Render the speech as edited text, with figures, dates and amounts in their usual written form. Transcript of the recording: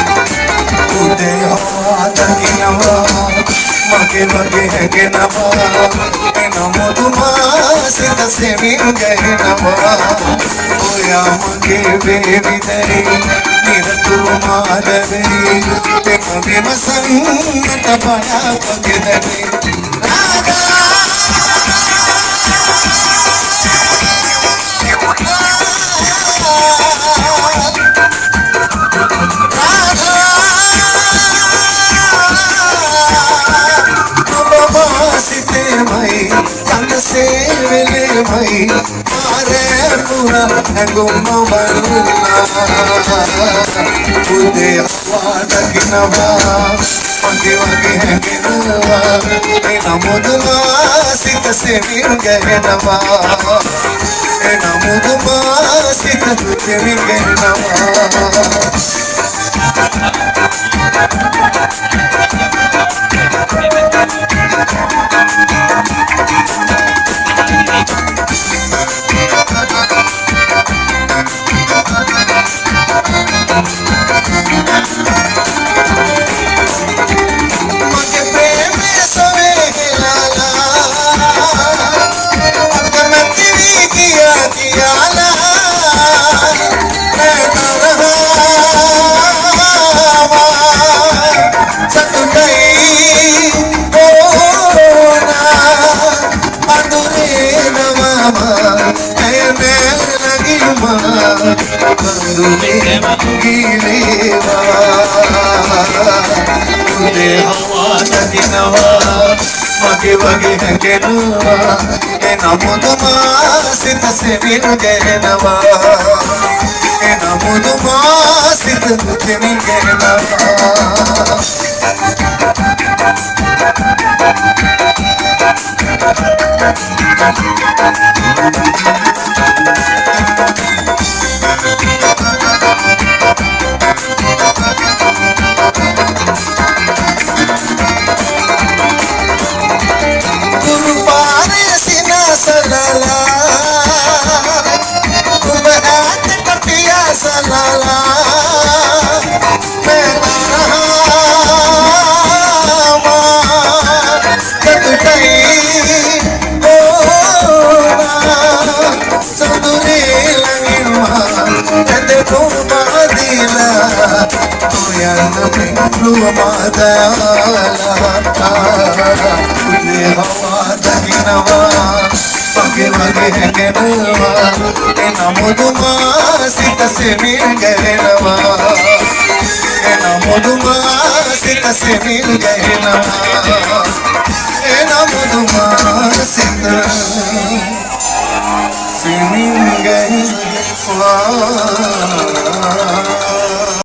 उदय हवा दगिनवा मगे मगे हैगनवा मधुमासित से मिल गए नवा ओया मगे बेविदरी निरतु माधवी ते मगे मसंगत बड़ा पगदरी तन से मिले भाई आरे पूरा गुम्मा बनना उदे हवा दगिनवा मगे मगे है गिनवा एना मुदमा सित से मिल गए नवा एना मुदमा सित से मिल गए नवा मगे मगे हैगनवा एना मुदमासित से मिल गए नवा एना मुदमासित से मिल गए नवा हवा दगिनवा मगे मगे हैगनवा एना मुदमासित से मिल गए नवा एना मुदमासित से मिल गए नवा